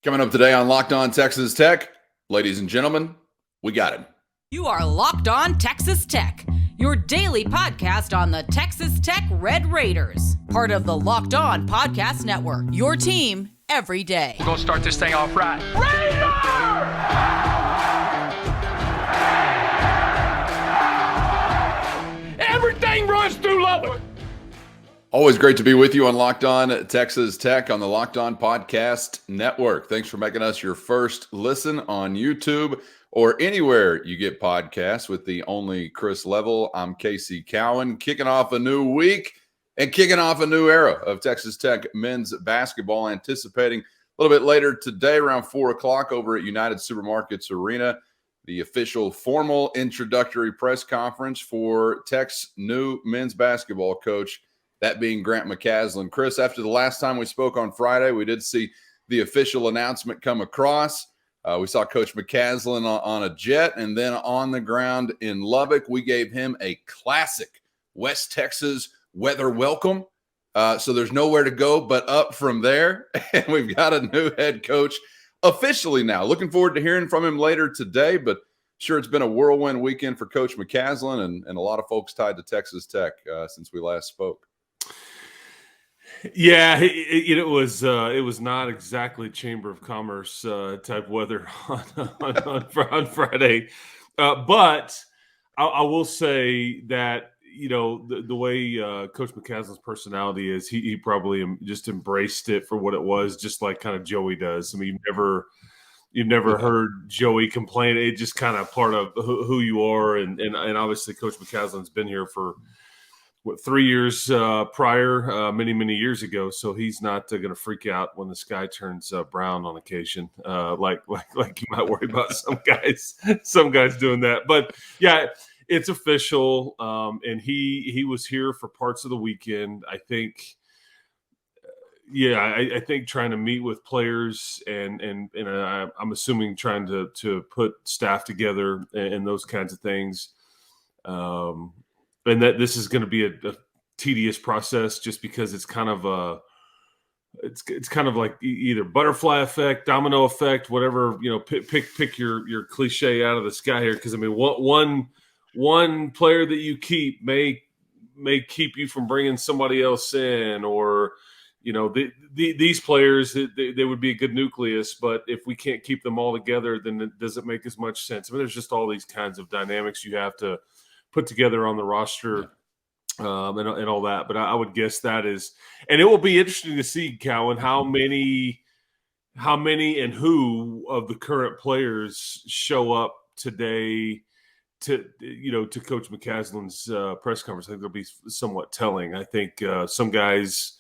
Coming up today on Locked On Texas Tech, ladies and gentlemen, we got him. You are Locked On Texas Tech, your daily podcast on the Texas Tech Red Raiders, part of the Locked On Podcast Network, your team every day. We're going to start this thing off right. Raider! Everything runs through Lubbock. Always great to be with you on Locked On Texas Tech on the Locked On Podcast Network. Thanks for making us your first listen on YouTube or anywhere you get podcasts with the only Chris Level. I'm Casey Cowan, kicking off a new week and kicking off a new era of Texas Tech men's basketball, anticipating a little bit later today around 4 o'clock over at United Supermarkets Arena, the official formal introductory press conference for Tech's new men's basketball coach, that being Grant McCasland. Chris, after the last time we spoke on Friday, we did see the official announcement come across. We saw Coach McCasland on a jet, and then on the ground in Lubbock, we gave him a classic West Texas weather welcome. So there's nowhere to go but up from there. And we've got a new head coach officially now. Looking forward to hearing from him later today, but sure, it's been a whirlwind weekend for Coach McCasland and a lot of folks tied to Texas Tech since we last spoke. Yeah, it was not exactly Chamber of Commerce type weather on Friday, but I will say that the way Coach McCasland's personality is, he probably just embraced it for what it was, just like kind of Joey does. I mean, you've never heard Joey complain. It's just kind of part of who you are, and obviously Coach McCasland's been here for 3 years prior, many years ago. So he's not going to freak out when the sky turns brown on occasion, like you might worry about some guys doing that. But yeah, it's official, and he was here for parts of the weekend. I think, I think trying to meet with players and I'm assuming trying to put staff together and those kinds of things. And that this is going to be a tedious process, just because it's kind of it's kind of like either butterfly effect, domino effect, whatever, pick your cliche out of the sky here. Because I mean, one player that you keep may keep you from bringing somebody else in, or these players, they would be a good nucleus, but if we can't keep them all together, then it doesn't make as much sense. I mean, there's just all these kinds of dynamics you have to put together on the roster, and all that. But I would guess that is, and it will be interesting to see, Cowan, how many and who of the current players show up today to Coach McCasland's press conference. I think they'll be somewhat telling. I think some guys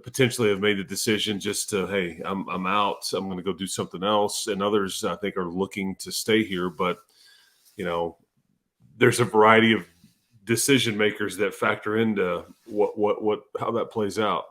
potentially have made the decision just to, hey, I'm out, I'm going to go do something else, and others I think are looking to stay here. But there's a variety of decision makers that factor into how that plays out.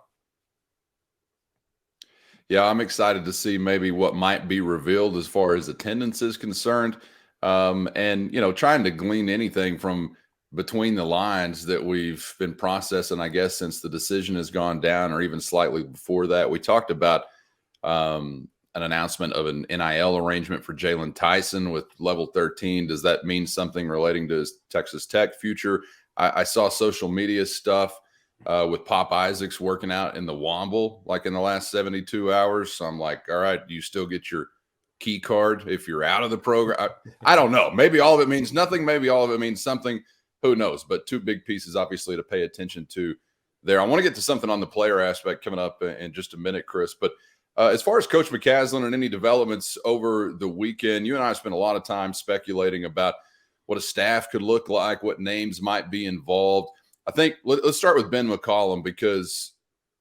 Yeah, I'm excited to see maybe what might be revealed as far as attendance is concerned. And trying to glean anything from between the lines that we've been processing, I guess, since the decision has gone down, or even slightly before that. We talked about an announcement of an NIL arrangement for Jalen Tyson with Level 13. Does that mean something relating to his Texas Tech future? I saw social media stuff with Pop Isaacs working out in the Womble like in the last 72 hours. So I'm like, all right, do you still get your key card if you're out of the program? I don't know. Maybe all of it means nothing. Maybe all of it means something. Who knows? But two big pieces, obviously, to pay attention to there. I want to get to something on the player aspect coming up in just a minute, Chris. But as far as Coach McCasland and any developments over the weekend, you and I spent a lot of time speculating about what a staff could look like, what names might be involved. I think let's start with Ben McCollum, because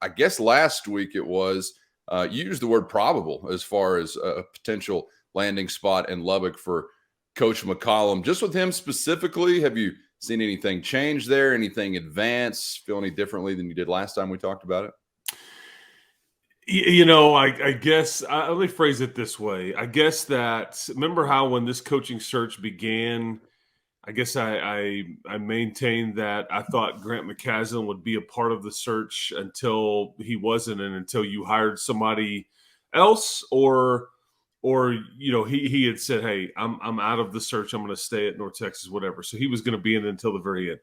I guess last week it was you used the word probable as far as a potential landing spot in Lubbock for Coach McCollum. Just with him specifically, have you seen anything change there? Anything advance? Feel any differently than you did last time we talked about it? I guess let me phrase it this way. I guess that, remember how when this coaching search began, I guess I maintained that I thought Grant McCasland would be a part of the search until he wasn't, and until you hired somebody else, or he had said, hey, I'm out of the search. I'm going to stay at North Texas, whatever. So he was going to be in until the very end.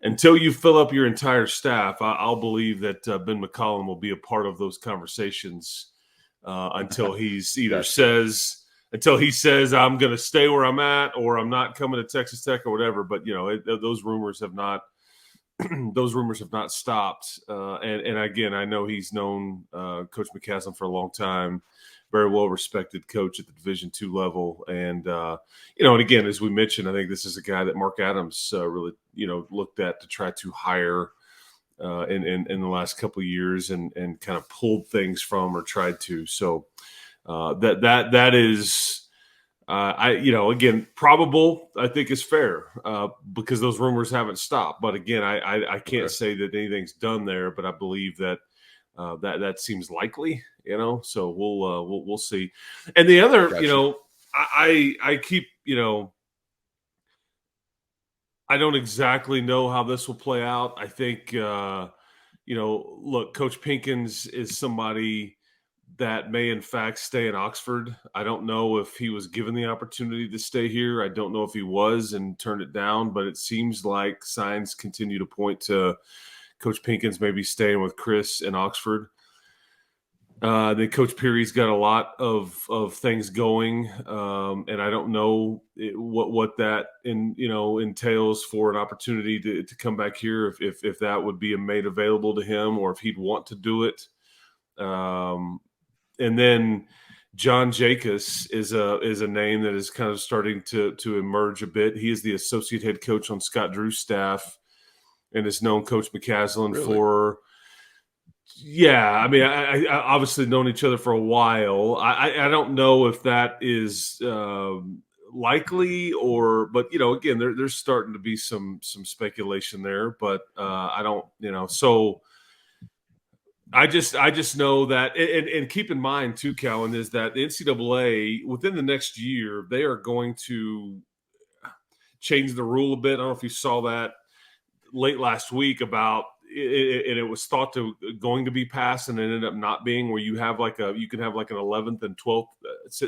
Until you fill up your entire staff, I'll believe that Ben McCollum will be a part of those conversations until he's either says I'm going to stay where I'm at, or I'm not coming to Texas Tech, or whatever. But those rumors have not stopped. And again, I know he's known Coach McCasland for a long time. Very well respected coach at the Division II level, and and again, as we mentioned, I think this is a guy that Mark Adams really looked at to try to hire in the last couple of years, and kind of pulled things from, or tried to. So that is again, probable, I think, is fair because those rumors haven't stopped. But again, I can't say that anything's done there, but I believe that that seems likely. So we'll see. And the other, Gotcha. I keep, I don't exactly know how this will play out. I think, look, Coach Pinkins is somebody that may in fact stay in Oxford. I don't know if he was given the opportunity to stay here. I don't know if he was and turned it down, but it seems like signs continue to point to Coach Pinkins maybe staying with Chris in Oxford. Then Coach Peary's got a lot of things going, and I don't know what that entails for an opportunity to come back here, if that would be made available to him, or if he'd want to do it. And then John Jacobs is a name that is kind of starting to emerge a bit. He is the associate head coach on Scott Drew's staff, and has known Coach McCasland for. Yeah, I mean, I obviously known each other for a while. I don't know if that is likely, but again, there's starting to be some speculation there, but I don't, so I just know that, and keep in mind too, Callan, is that the NCAA within the next year, they are going to change the rule a bit. I don't know if you saw that late last week about. And it was thought going to be passed, and it ended up not being, where you can have like an 11th and 12th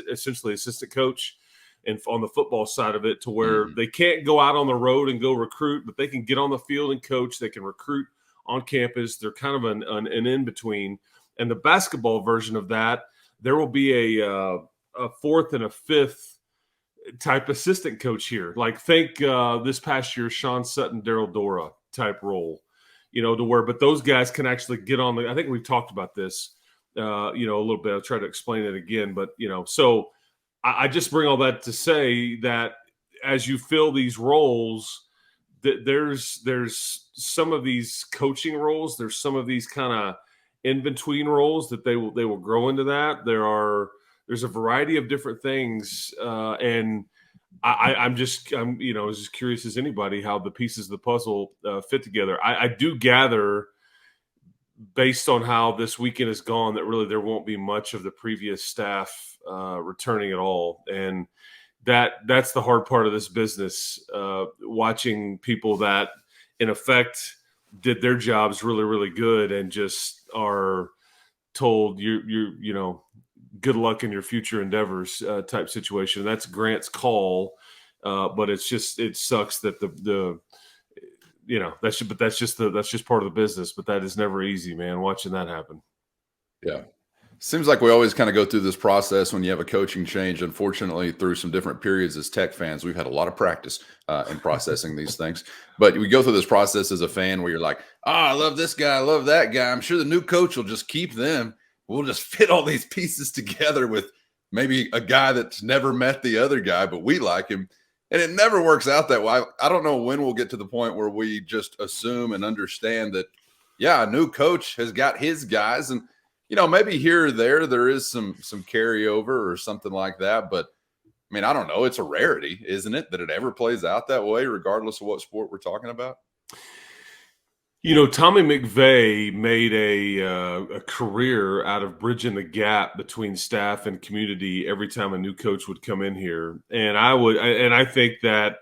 essentially assistant coach, and on the football side of it, to where they can't go out on the road and go recruit, but they can get on the field and coach. They can recruit on campus. They're kind of an in between. And the basketball version of that, there will be a fourth and a fifth type assistant coach here. Like think this past year, Sean Sutton, Daryl Dora type role. To where, but those guys can actually get on I think we've talked about this, a little bit. I'll try to explain it again, but, so I just bring all that to say that as you fill these roles, there's some of these coaching roles, there's some of these kind of in between roles that they will grow into that. There's a variety of different things. And I'm as curious as anybody how the pieces of the puzzle fit together. I do gather, based on how this weekend has gone, that really there won't be much of the previous staff returning at all, and that's the hard part of this business. Watching people that, in effect, did their jobs really, really good, and just are told you good luck in your future endeavors type situation. That's Grant's call, but it sucks that that's just part of the business. But that is never easy, man. Watching that happen. Yeah, seems like we always kind of go through this process when you have a coaching change. Unfortunately, through some different periods as Tech fans, we've had a lot of practice in processing these things. But we go through this process as a fan where you're like, I love this guy, I love that guy. I'm sure the new coach will just keep them. We'll just fit all these pieces together with maybe a guy that's never met the other guy, but we like him. And it never works out that way. I don't know when we'll get to the point where we just assume and understand that, a new coach has got his guys. And, maybe here or there is some carryover or something like that. But, I mean, I don't know. It's a rarity, isn't it, that it ever plays out that way, regardless of what sport we're talking about? Tommy McVeigh made a career out of bridging the gap between staff and community every time a new coach would come in here. And I think that,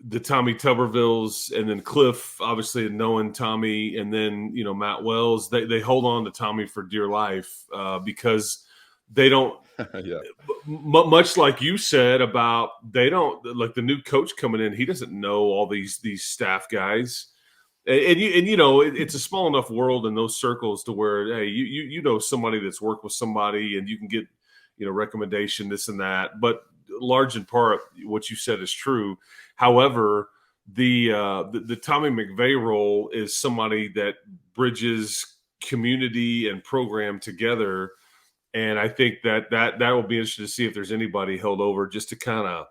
the Tommy Tubervilles, and then Cliff, obviously knowing Tommy, and then, Matt Wells, they hold on to Tommy for dear life because they don't, Yeah. much like you said about, they don't, like the new coach coming in, he doesn't know all these staff guys. It's a small enough world in those circles to where, hey, you know somebody that's worked with somebody, and you can get, recommendation, this and that. But large in part, what you said is true. However, the Tommy McVay role is somebody that bridges community and program together, and I think that will be interesting to see if there's anybody held over just to kind of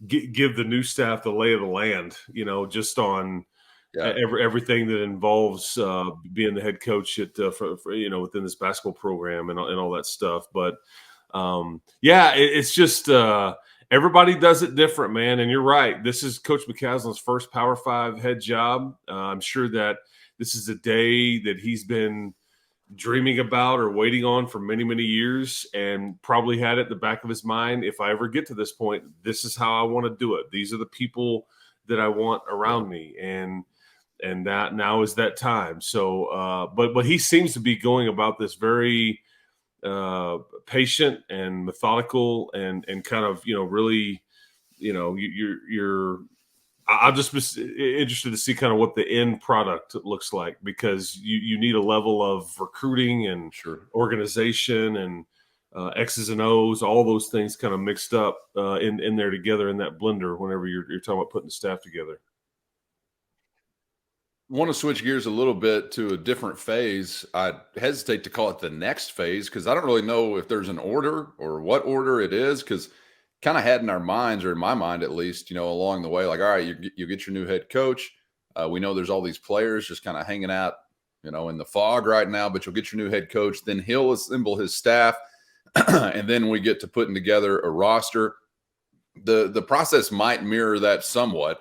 give the new staff the lay of the land, just on everything that involves being the head coach at for within this basketball program and all that stuff. But it's just everybody does it different, man. And you're right. This is Coach McCasland's first Power 5 head job. I'm sure that this is a day that he's been dreaming about or waiting on for many, many years, and probably had it in the back of his mind. If I ever get to this point, this is how I want to do it. These are the people that I want around me. And that now is that time. So, but he seems to be going about this very patient and methodical, and kind of, really, I'm just interested to see kind of what the end product looks like, because you need a level of recruiting and organization and X's and O's, all those things kind of mixed up in there together in that blender whenever you're talking about putting the staff together. Want to switch gears a little bit to a different phase. I hesitate to call it the next phase because I don't really know if there's an order or what order it is, because kind of had in our minds, or in my mind at least, along the way, like, all right, you get your new head coach. We know there's all these players just kind of hanging out, in the fog right now, but you'll get your new head coach. Then he'll assemble his staff, and then we get to putting together a roster. The process might mirror that somewhat.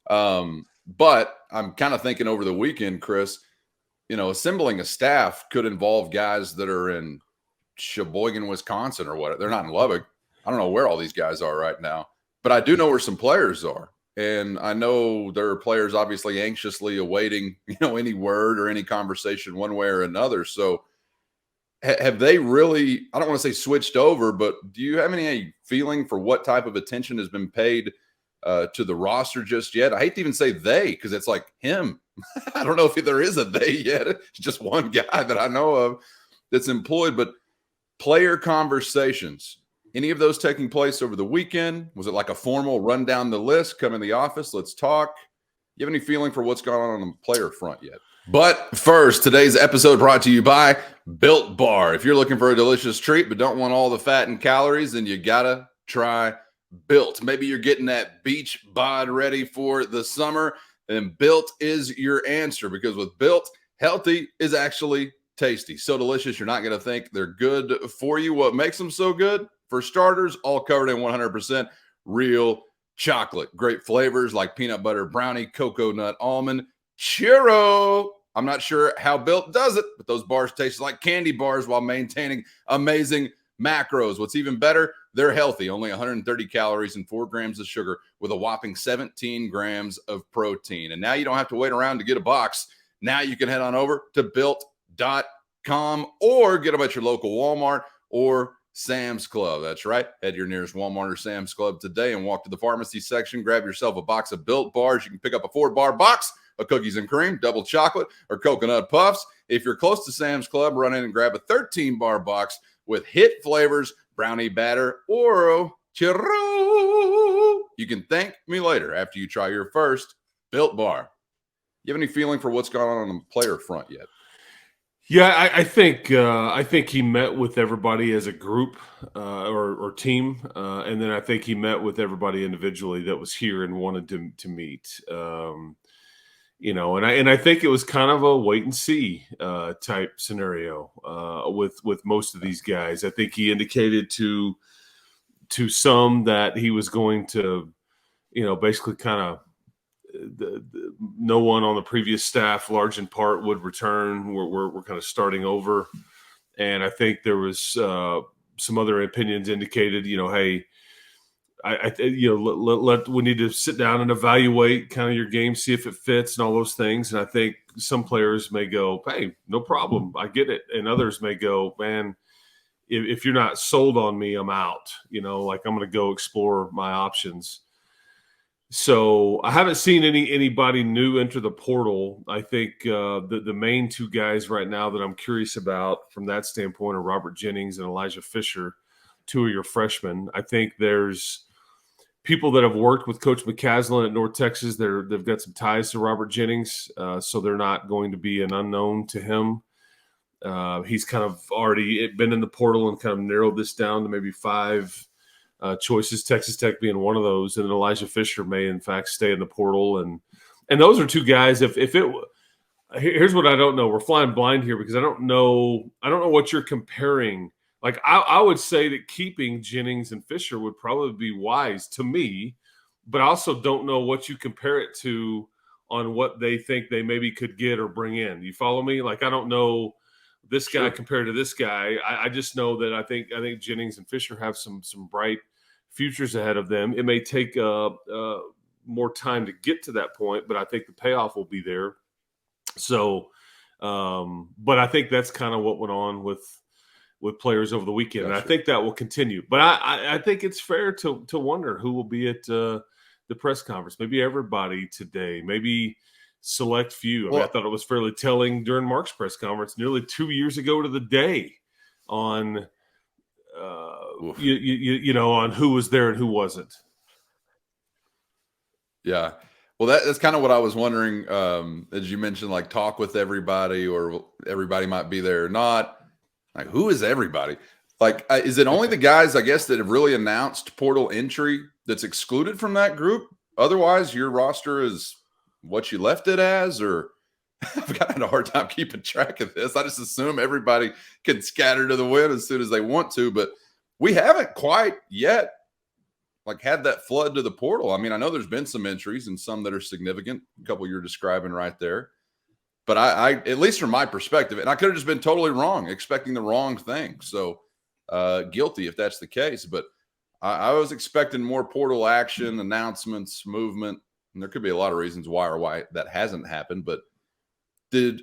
But I'm kind of thinking over the weekend, Chris, assembling a staff could involve guys that are in Sheboygan, Wisconsin, or what. They're not in Lubbock. I don't know where all these guys are right now, but I do know where some players are. And I know there are players obviously anxiously awaiting, any word or any conversation one way or another. So have they really, I don't want to say switched over, but do you have any feeling for what type of attention has been paid to the roster just yet? I hate to even say they, because it's like him. I don't know if there is a they yet. It's just one guy that I know of that's employed. But player conversations, any of those taking place over the weekend? Was it like a formal run down the list, come in the office, let's talk? You have any feeling for what's going on the player front yet? But first, today's episode brought to you by Built Bar. If you're looking for a delicious treat but don't want all the fat and calories, then you gotta try Built. Maybe you're getting that beach bod ready for the summer, and Built is your answer, because with Built, healthy is actually tasty. So delicious, you're not going to think they're good for you. What makes them so good? For starters, all covered in 100% real chocolate. Great flavors like peanut butter brownie, cocoa nut almond, churro. I'm not sure how Built does it, but those bars taste like candy bars while maintaining amazing macros. What's even better, they're healthy, only 130 calories and 4 grams of sugar with a whopping 17 grams of protein. And now you don't have to wait around to get a box. Now you can head on over to built.com or get them at your local Walmart or Sam's Club. That's right. Head to your nearest Walmart or Sam's Club today and walk to the pharmacy section. Grab yourself a box of Built bars. You can pick up a 4-bar box of cookies and cream, double chocolate, or coconut puffs. If you're close to Sam's Club, run in and grab a 13-bar box with hit flavors, brownie batter, Oro, churro. You can thank me later after you try your first Built bar. You have any feeling for what's going on the player front yet? Yeah, I think he met with everybody as a group or team, and then I think he met with everybody individually that was here and wanted to meet. And I think it was kind of a wait and see type scenario with most of these guys. I think he indicated to some that he was going to, basically kind of no one on the previous staff, large in part, would return. We're kind of starting over, and I think there was some other opinions indicated, hey, we need to sit down and evaluate kind of your game, see if it fits and all those things. And I think some players may go, hey, no problem, I get it. And others may go, man, if you're not sold on me, I'm out. Like I'm going to go explore my options. So I haven't seen anybody new enter the portal. I think the main two guys right now that I'm curious about from that standpoint are Robert Jennings and Elijah Fisher, two of your freshmen. I think there's people that have worked with Coach McCasland at North Texas. They've got some ties to Robert Jennings, so they're not going to be an unknown to him. He's kind of already been in the portal and kind of narrowed this down to maybe 5 choices, Texas Tech being one of those, and then Elijah Fisher may in fact stay in the portal, and those are two guys. Here's what I don't know. We're flying blind here because I don't know what you're comparing. Like I would say that keeping Jennings and Fisher would probably be wise to me, but I also don't know what you compare it to on what they think they maybe could get or bring in. You follow me? Like I don't know this guy compared to this guy. I just know that I think Jennings and Fisher have some bright futures ahead of them. It may take more time to get to that point, but I think the payoff will be there. So, but I think that's kind of what went on with players over the weekend. Gotcha. And I think that will continue. But I think it's fair to wonder who will be at the press conference. Maybe everybody today. Maybe select few. I thought it was fairly telling during Mark's press conference nearly 2 years ago to the day on on who was there and who wasn't. Yeah. Well, that's kind of what I was wondering. As you mentioned, like talk with everybody or everybody might be there or not. Like who is everybody? Like, is it only the guys, I guess, that have really announced portal entry that's excluded from that group? Otherwise, your roster is what you left it as, or I've got a hard time keeping track of this. I just assume everybody can scatter to the wind as soon as they want to, but we haven't quite yet like had that flood to the portal. I mean, I know there's been some entries and some that are significant, a couple you're describing right there, but I at least from my perspective, and I could have just been totally wrong, expecting the wrong thing. So guilty if that's the case, but I was expecting more portal action, announcements, movement. And there could be a lot of reasons why that hasn't happened, but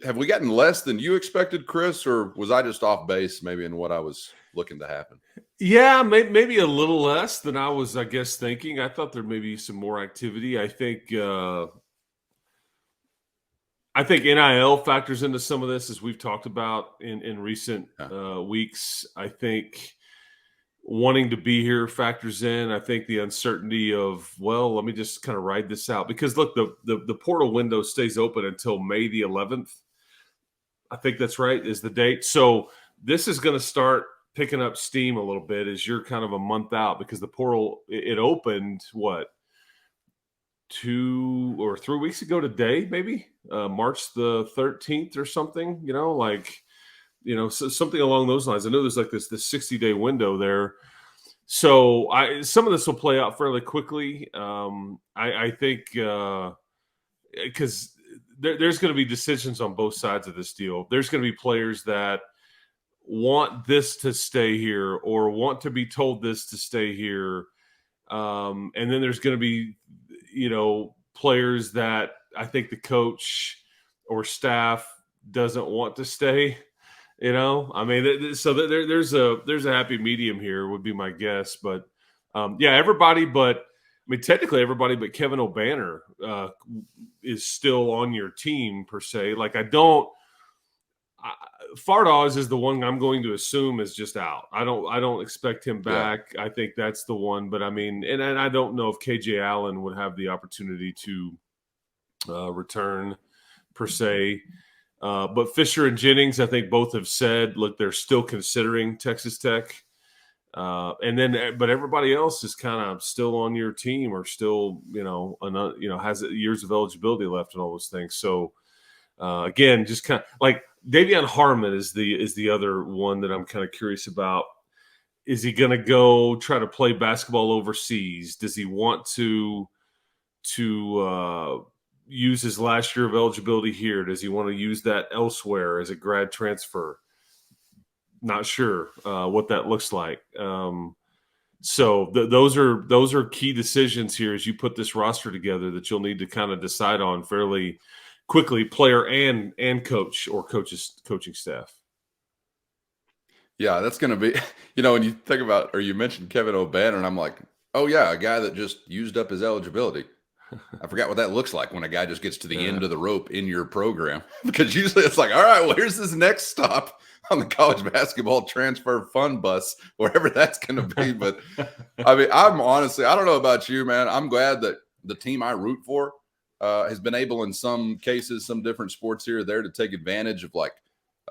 have we gotten less than you expected, Chris, or was I just off base maybe in what I was looking to happen? Yeah, maybe a little less than I was, I guess, thinking. I thought there may be some more activity. I think NIL factors into some of this, as we've talked about in recent weeks. I think wanting to be here factors in. I think the uncertainty of, well, let me just kind of ride this out. Because, look, the portal window stays open until May the 11th. I think that's right, is the date. So this is going to start picking up steam a little bit as you're kind of a month out, because the portal, it opened, 2 or 3 weeks ago today, maybe? March the 13th or something, so something along those lines. I know there's like this 60-day window there. So some of this will play out fairly quickly. I think because there's going to be decisions on both sides of this deal. There's going to be players that want this to stay here or want to be told this to stay here. And then there's going to be, players that I think the coach or staff doesn't want to stay. So there's a happy medium here would be my guess, but everybody, but technically everybody but Kevin O'Banner is still on your team per se. Like Fardaws is the one I'm going to assume is just out. I don't expect him back. Yeah. I think that's the one, but and I don't know if KJ Allen would have the opportunity to return per se. But Fisher and Jennings, I think both have said, look, they're still considering Texas Tech. But everybody else is kind of still on your team or still, has years of eligibility left and all those things. So, again, just kind of like Davion Harmon is the other one that I'm kind of curious about. Is he going to go try to play basketball overseas? Does he want to use his last year of eligibility here? Does he want to use that elsewhere as a grad transfer? Not sure what that looks like. So those are key decisions here as you put this roster together that you'll need to kind of decide on fairly quickly, player and coach or coaching staff. Yeah, that's going to be, when you think about, or you mentioned Kevin O'Bannon, and I'm like, oh yeah, a guy that just used up his eligibility. I forgot what that looks like when a guy just gets to the end of the rope in your program, because usually it's like, all right, well, here's this next stop on the college basketball transfer fun bus, wherever that's going to be. But I mean, I'm honestly, I don't know about you, man. I'm glad that the team I root for has been able, in some cases, some different sports here or there, to take advantage of like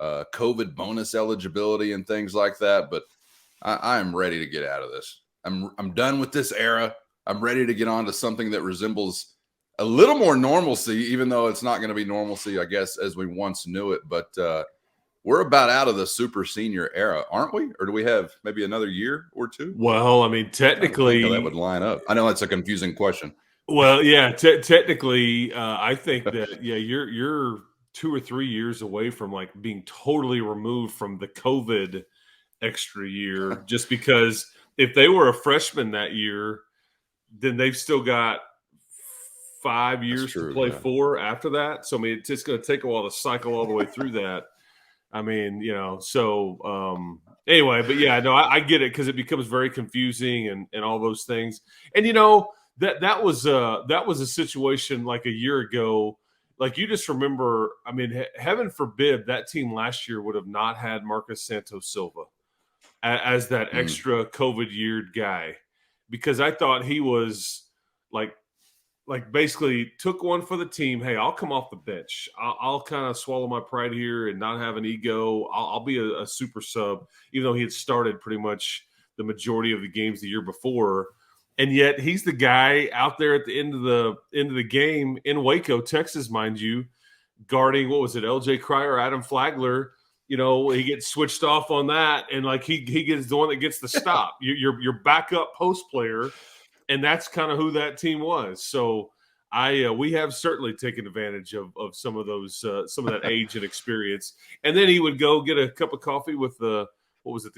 COVID bonus eligibility and things like that. But I am ready to get out of this. I'm done with this era. I'm ready to get on to something that resembles a little more normalcy, even though it's not going to be normalcy, I guess, as we once knew it. But we're about out of the super senior era, aren't we? Or do we have maybe another year or two? Well, I mean, technically, that would line up. I know that's a confusing question. Well, yeah, technically, I think that you're 2 or 3 years away from like being totally removed from the COVID extra year, just because if they were a freshman that year, then they've still got 5 years to play for after that. So I mean, it's just going to take a while to cycle all the way through that. I mean, anyway, but yeah, no, I get it, because it becomes very confusing and all those things. And that was a situation like a year ago. Like, you just remember, I mean, heaven forbid that team last year would have not had Marcus Santos Silva as that extra COVID yeared guy, because I thought he was like basically took one for the team. Hey, I'll come off the bench. I'll kind of swallow my pride here and not have an ego. I'll be a super sub, even though he had started pretty much the majority of the games the year before. And yet he's the guy out there at the end of the game in Waco, Texas, mind you, guarding, what was it, LJ Cryer, Adam Flagler. He gets switched off on that, and like he gets the one that gets the stop. Your backup post player, and that's kind of who that team was. So we have certainly taken advantage of some of those some of that age and experience. And then he would go get a cup of coffee with the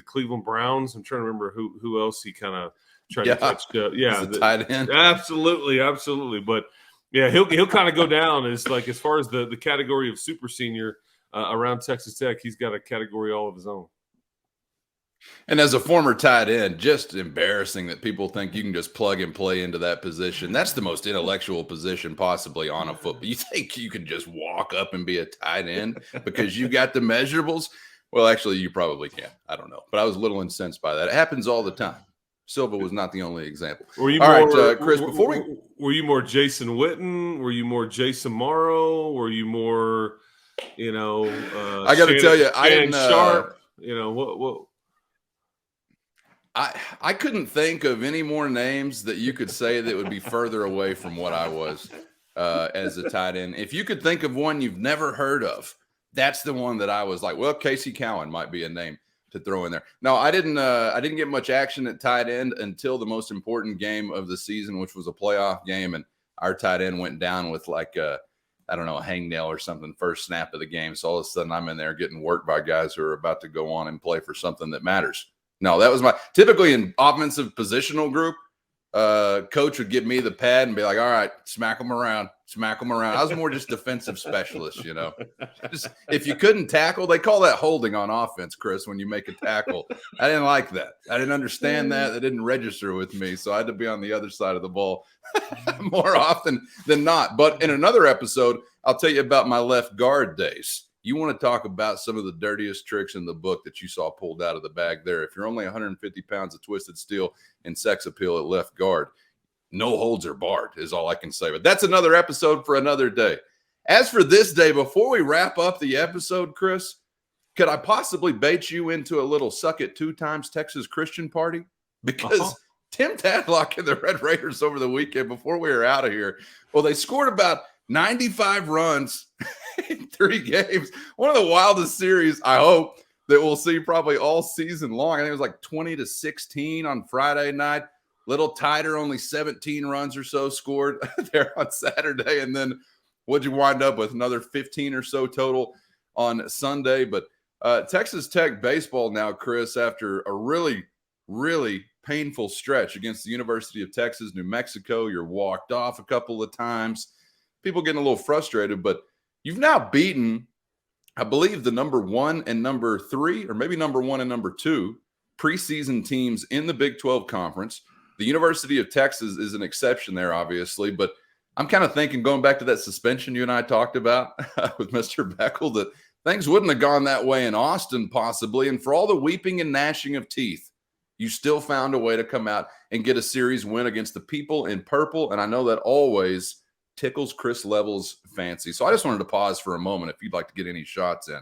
Cleveland Browns. I'm trying to remember who else he kind of tried to touch. The tight end. Absolutely. But yeah, he'll kind of go down as far as the category of super senior around Texas Tech. He's got a category all of his own. And as a former tight end, just embarrassing that people think you can just plug and play into that position. That's the most intellectual position possibly on a football. You think you can just walk up and be a tight end because you got the measurables? Well, actually, you probably can. I don't know. But I was a little incensed by that. It happens all the time. Silva was not the only example. Chris, were you more Jason Witten? Were you more Jason Morrow? Were you more, I got to tell you, I didn't. Sharp? What? I couldn't think of any more names that you could say that would be further away from what I was as a tight end. If you could think of one you've never heard of, that's the one that I was like, well, Casey Cowan might be a name to throw in there. No, I didn't get much action at tight end until the most important game of the season, which was a playoff game, and our tight end went down with a hangnail or something first snap of the game. So all of a sudden I'm in there getting worked by guys who are about to go on and play for something that matters. No, that was typically in offensive positional group, coach would give me the pad and be like, all right, smack them around. I was more just defensive specialist, Just, if you couldn't tackle, they call that holding on offense, Chris, when you make a tackle. I didn't like that. I didn't understand that. That didn't register with me. So I had to be on the other side of the ball more often than not. But in another episode, I'll tell you about my left guard days. You want to talk about some of the dirtiest tricks in the book that you saw pulled out of the bag there. If you're only 150 pounds of twisted steel and sex appeal at left guard, no holds are barred is all I can say. But that's another episode for another day. As for this day, before we wrap up the episode, Chris, could I possibly bait you into a little suck it 2 times Texas Christian party? Because Tim Tadlock and the Red Raiders over the weekend, before we were out of here, well, they scored about 95 runs in 3 games. One of the wildest series, I hope, that we'll see probably all season long. I think it was like 20-16 on Friday night. Little tighter, only 17 runs or so scored there on Saturday. And then what'd you wind up with? Another 15 or so total on Sunday. But Texas Tech baseball now, Chris, after a really really painful stretch against the University of Texas, New Mexico. You're walked off a couple of times. People getting a little frustrated, but you've now beaten, I believe, the number 1 and number 3, or maybe number 1 and number 2 preseason teams in the Big 12 conference. The University of Texas is an exception there, obviously, but I'm kind of thinking, going back to that suspension you and I talked about with Mr. Beckel, that things wouldn't have gone that way in Austin possibly. And for all the weeping and gnashing of teeth, you still found a way to come out and get a series win against the people in purple. And I know that always tickles Chris Level's fancy. So I just wanted to pause for a moment if you'd like to get any shots in.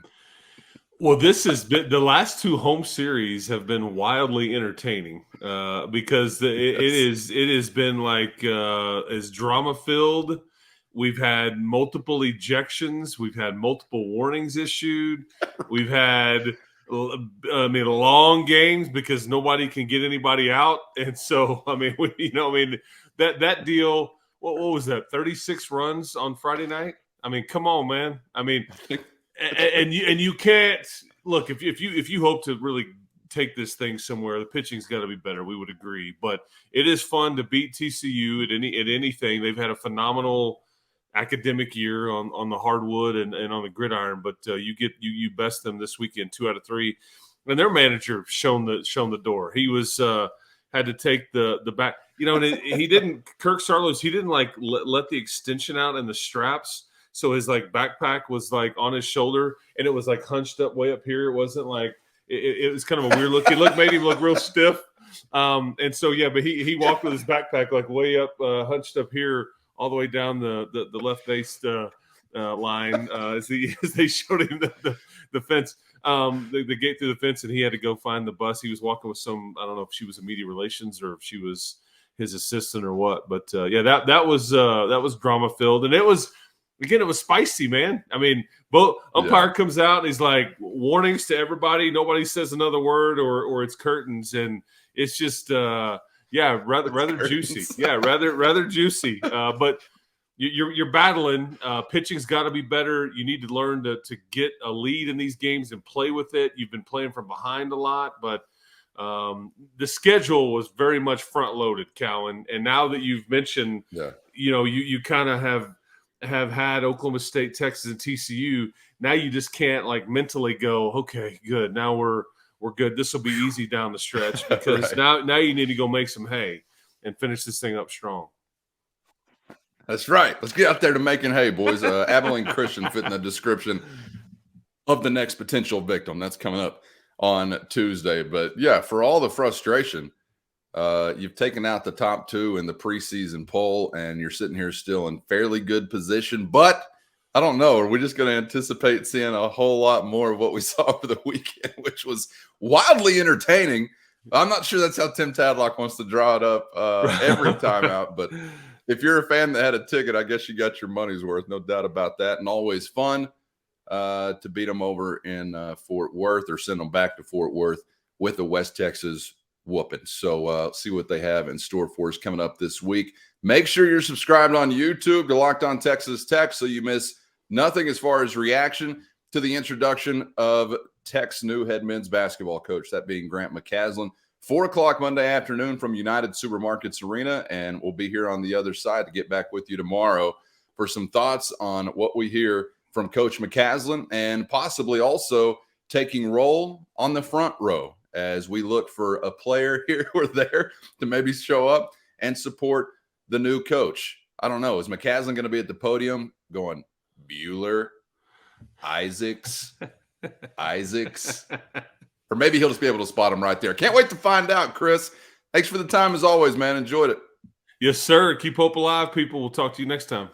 Well, this has been the last 2 home series have been wildly entertaining because it has been like as drama filled. We've had multiple ejections. We've had multiple warnings issued. We've had long games because nobody can get anybody out. And so, that deal, what was that? 36 runs on Friday night. I mean, come on, man. I mean, and you can't look if you hope to really take this thing somewhere, the pitching's got to be better. We would agree, but it is fun to beat TCU at anything. They've had a phenomenal academic year on the hardwood and on the gridiron, but you best them this weekend 2 out of 3, and their manager shown the door. He was had to take the back, and he didn't. Kirk Sarlos, he didn't like let the extension out and the straps. So his like backpack was like on his shoulder, and it was like hunched up way up here. It wasn't like it was kind of a weird look. It made him look real stiff. And so but he walked with his backpack like way up, hunched up here, all the way down the left base line as they showed him the fence, the gate through the fence, and he had to go find the bus. He was walking with some, I don't know if she was a media relations or if she was his assistant or what, but that was drama filled, and it was. Again, it was spicy, man. I mean, both umpire comes out and he's like, warnings to everybody. Nobody says another word or it's curtains. And it's just, rather juicy. Yeah, rather juicy. But you're battling. Pitching's got to be better. You need to learn to get a lead in these games and play with it. You've been playing from behind a lot, but the schedule was very much front-loaded, Cal. And now that you've mentioned, you kind of have had Oklahoma State, Texas, and TCU. Now you just can't like mentally go, okay, good. Now we're good. This will be easy down the stretch because right. now you need to go make some hay and finish this thing up strong. That's right. Let's get out there to making hay, boys. Abilene Christian fit in the description of the next potential victim. That's coming up on Tuesday. But yeah, for all the frustration, you've taken out the top 2 in the preseason poll, and you're sitting here still in fairly good position. But I don't know. Are we just going to anticipate seeing a whole lot more of what we saw over the weekend, which was wildly entertaining? I'm not sure that's how Tim Tadlock wants to draw it up every time out. But if you're a fan that had a ticket, I guess you got your money's worth. No doubt about that. And always fun to beat them over in Fort Worth or send them back to Fort Worth with the West Texas whooping. So see what they have in store for us coming up this week. Make sure you're subscribed on YouTube to Locked On Texas Tech so you miss nothing as far as reaction to the introduction of Tech's new head men's basketball coach, that being Grant McCasland. 4:00 Monday afternoon from United Supermarkets Arena, and we'll be here on the other side to get back with you tomorrow for some thoughts on what we hear from Coach McCasland and possibly also taking role on the front row as we look for a player here or there to maybe show up and support the new coach. I don't know. Is McCasland going to be at the podium going, Bueller, Isaacs? Or maybe he'll just be able to spot him right there. Can't wait to find out, Chris. Thanks for the time as always, man. Enjoyed it. Yes, sir. Keep hope alive, people. We'll talk to you next time.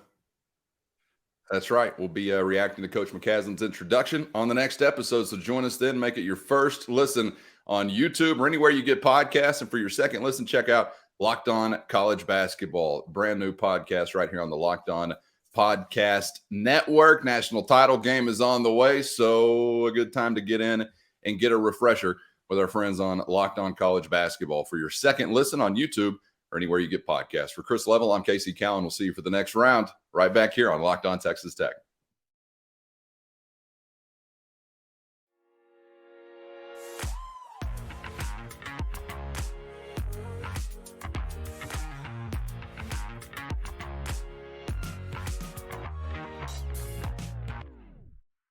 That's right. We'll be reacting to Coach McCasland's introduction on the next episode. So join us then. Make it your first listen on YouTube or anywhere you get podcasts. And for your second listen, check out Locked On College Basketball, brand new podcast right here on the Locked On Podcast Network. National title game is on the way, so a good time to get in and get a refresher with our friends on Locked On College Basketball for your second listen on YouTube or anywhere you get podcasts. For Chris Level, I'm Casey Cowan. We'll see you for the next round right back here on Locked On Texas Tech.